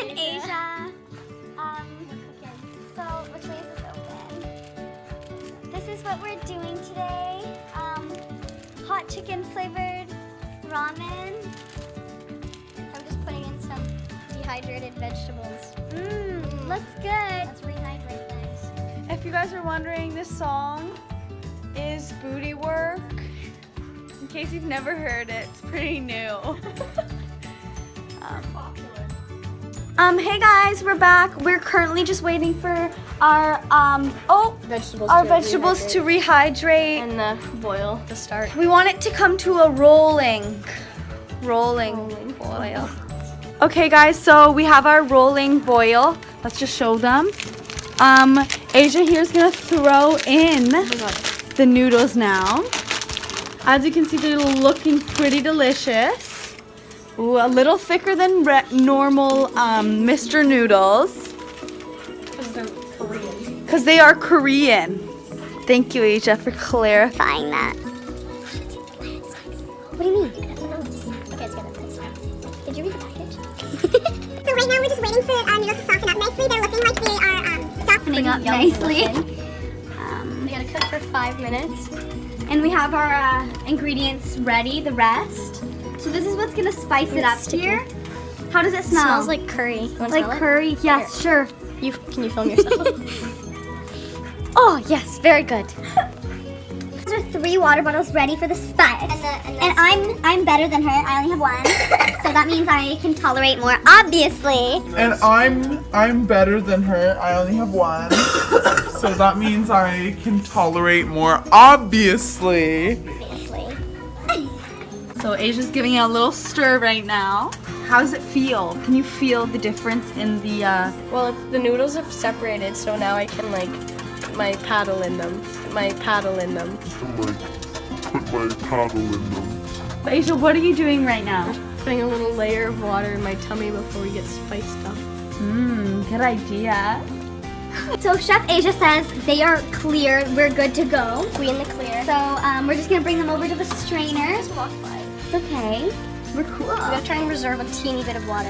and Asia. So which way is this open? This is what we're doing today. Hot chicken flavored ramen. I'm just putting in some dehydrated vegetables. Looks good. Let's rehydrate things. If you guys are wondering, this song is Booty Work. In case you've never heard it, it's pretty new. Hey guys, we're back. We're currently just waiting for our vegetables to rehydrate And the boil to start. We want it to come to a rolling boil. Okay guys, so we have our rolling boil. Let's just show them. Asia here's gonna throw in the noodles now. As you can see, they're looking pretty delicious. Ooh, a little thicker than normal Mr. Noodles. Because they're Korean. Because they are Korean. Thank you, Asia, for clarifying that. What do you mean? Okay, it's good. Did you read the package? So right now we're just waiting for noodles to soften up nicely. They're looking like they are Softening up nicely. We gotta cook for 5 minutes. And we have our ingredients ready, the rest. So this is what's gonna spice it up here. How does it smell? It smells like curry. You wanna Like smell it? curry? Yes, sure. Can you film yourself? Oh, yes, very good. These are 3 water bottles ready for the spice. And I'm better than her. I only have 1. So that means I can tolerate more, obviously. And I'm better than her. I only have 1. So that means I can tolerate more, obviously. So Asia's giving it a little stir right now. How does it feel? Can you feel the difference in the Well, the noodles have separated, so now I can like put my paddle in them. Put my paddle in them. Asia, what are you doing right now? Putting a little layer of water in my tummy before we get spiced up. Good idea. So Chef Asia says they are clear. We're good to go. We in the clear. So we're just gonna bring them over to the strainers. Walk by. It's okay. We're cool. We gotta try and reserve a teeny bit of water.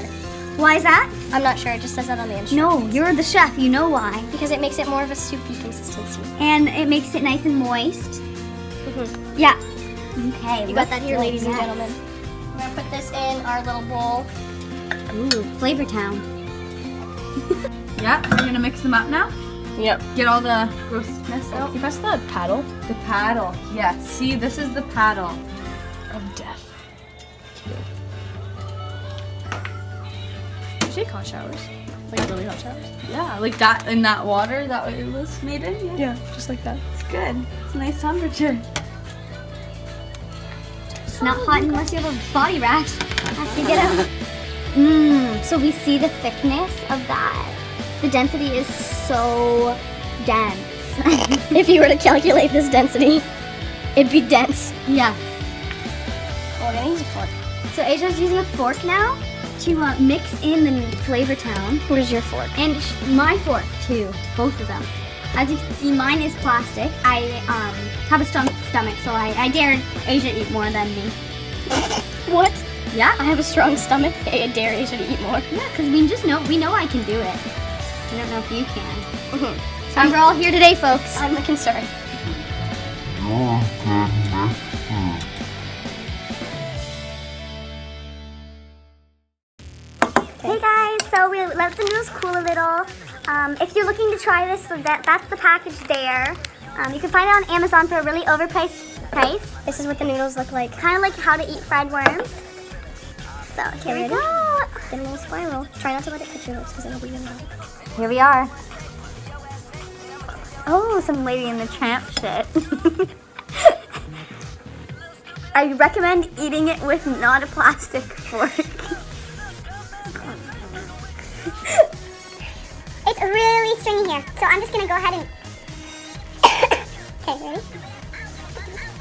Why is that? I'm not sure, it just says that on the instructions. No, you're the chef. You know why. Because it makes it more of a soupy consistency. And it makes it nice and moist. Yeah. Okay. You got that here, ladies and gentlemen. We're gonna put this in our little bowl. Ooh, Flavor Town. Yeah, we're gonna mix them up now. Yep. Get all the grossness out. That's the paddle The paddle. Yes. See, this is the paddle. of death. Did you take hot showers? Like really hot showers? Yeah, like that in that water that it was made in. Yeah, just like that. It's good. It's a nice temperature. It's not hot unless you have a body rash after you get out. So we see the thickness of that. The density is so dense. If you were to calculate this density, it'd be dense. Yeah. Oh, we're gonna use a fork. So Asia's using a fork now to mix in the Flavor Town. What is your fork? And my fork too, both of them. As you can see, mine is plastic. I have a strong stomach, so I dared Asia eat more than me. What? Yeah, I have a strong stomach. I dare Asia to eat more. yeah, because we know I can do it. I don't know if you can. So we're all here today, folks. I'm the concern. Hey guys, so we let the noodles cool a little. If you're looking to try this, that's the package there. You can find it on Amazon for a really overpriced price. This is what the noodles look like. Kind of like how to eat fried worms. So here we ready? go. In a little spiral. Try not to let it hit your lips because it'll be in there. Here we are. Oh, some Lady in the Tramp shit. I recommend eating it with not a plastic fork. It's really stringy here, so I'm just gonna go ahead and. Okay, ready?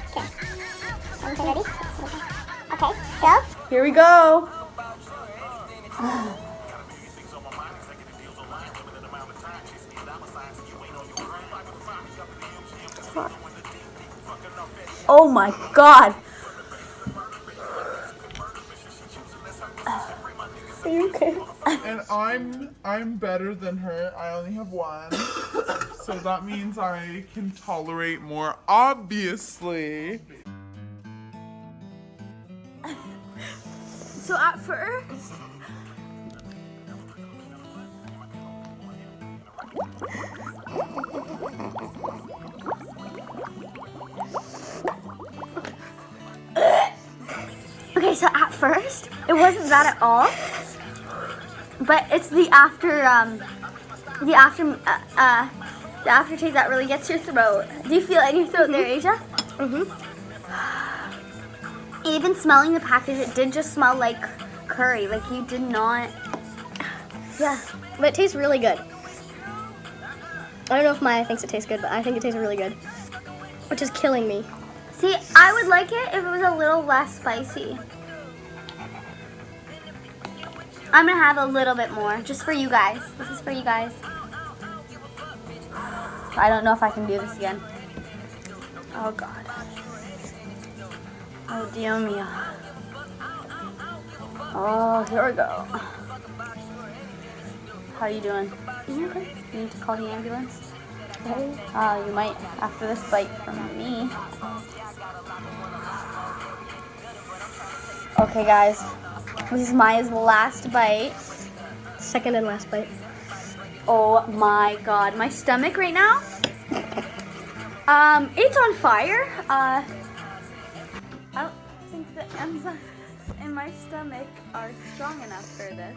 Okay. Okay, ready? Okay, so. Here we go. Oh my God. Are you okay? And I'm better than her. I only have one. So that means I can tolerate more, obviously. So at first, okay, so at first it wasn't that at all, but it's the aftertaste that really gets your throat. Do you feel it in your throat there, Asia? Even smelling the package, it did just smell like curry. Like you did not. Yeah, but it tastes really good. I don't know if Maya thinks it tastes good, but I think it tastes really good. Which is killing me. See, I would like it if it was a little less spicy. I'm gonna have a little bit more, just for you guys. This is for you guys. I don't know if I can do this again. Oh God. Oh dear me. Oh, here we go. How are you doing? You okay? You need to call the ambulance? You might after this bite from me. Okay, guys. This is Maya's last bite. Second and last bite. Oh my God, my stomach right now. It's on fire. I don't think the enzymes in my stomach are strong enough for this.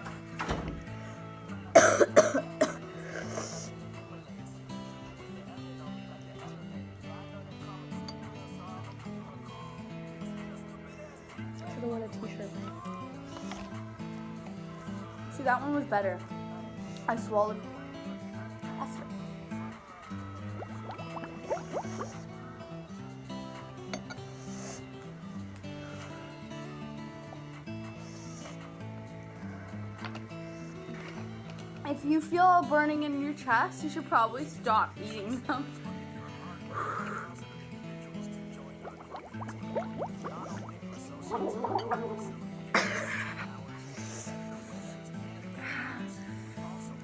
I want a t-shirt. See, that one was better. I swallowed. If you feel a burning in your chest, you should probably stop eating them.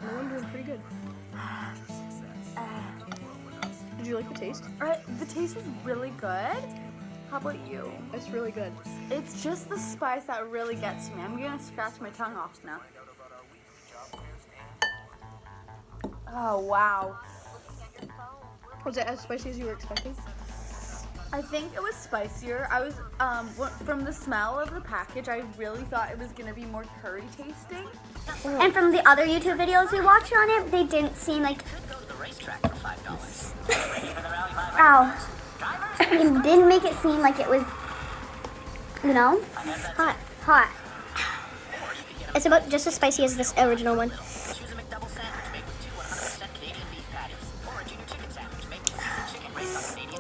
I'm doing pretty good. Did you like the taste? The taste was really good. How about you? It's really good. It's just the spice that really gets me. I'm gonna scratch my tongue off now. Oh wow. Was it as spicy as you were expecting? I think it was spicier. I was from the smell of the package, I really thought it was gonna be more curry tasting. And from the other YouTube videos we watched on it, they didn't seem like. Ow. It didn't make it seem like it was, you know, hot. It's about just as spicy as this original one.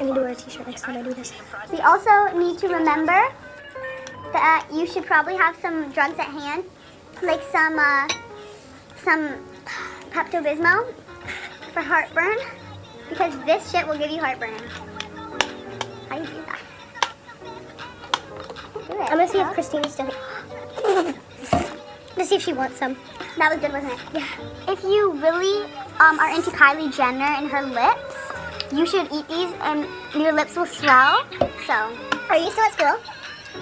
I need to wear a t-shirt next time I do this. We also need to remember that you should probably have some drugs at hand, like some Pepto-Bismol for heartburn, because this shit will give you heartburn. How do you do that? Do it. I'm gonna see if Christine's still here. Let's see if she wants some. That was good, wasn't it? Yeah. If you really are into Kylie Jenner and her lips, you should eat these and your lips will swell. So, Are you still at school?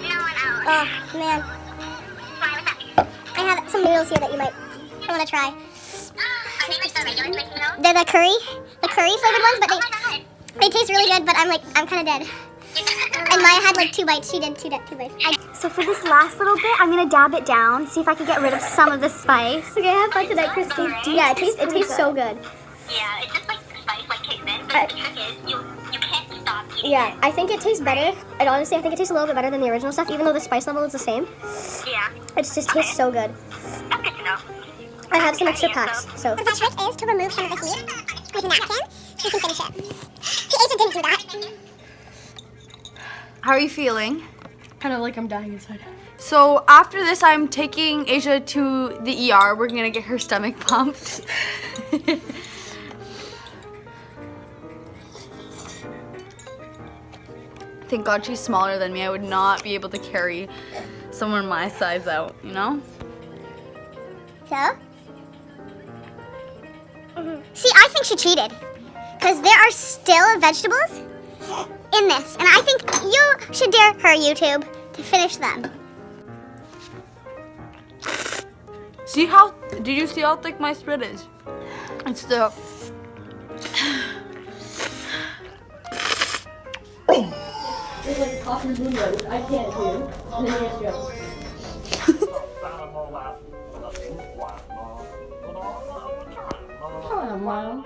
no, an Oh, man. Why was that? I have some noodles here that you might want to try. Are they like the regular Twix noodles? They're the curry flavored ones, but they taste really good, but I'm kind of dead. And Maya had like 2 bites. She did two bites. So for this last little bit, I'm gonna dab it down, see if I can get rid of some of the spice. Okay, have fun tonight, Christine. Yeah, it tastes so good. Yeah, it's just like spice like cake then, but the trick is you can't stop eating Yeah, I think it tastes better. And honestly, I think it tastes a little bit better than the original stuff, even though the spice level is the same. Yeah, It just tastes so good. that's good to know. I have some extra packs, so. The trick is to remove some of the heat with a napkin so you can finish it. See, Asia didn't do that. How are you feeling? Kind of like I'm dying inside. So after this, I'm taking Asia to the ER. We're gonna get her stomach pumped. Thank God she's smaller than me. I would not be able to carry someone my size out, you know? So? See, I think she cheated. Because there are still vegetables in this. And I think you should dare her, YouTube, to finish them. See how, did you see how thick my spread is? It's still. It's like coffee window, which I can't do. And then you go. Come on, Mom.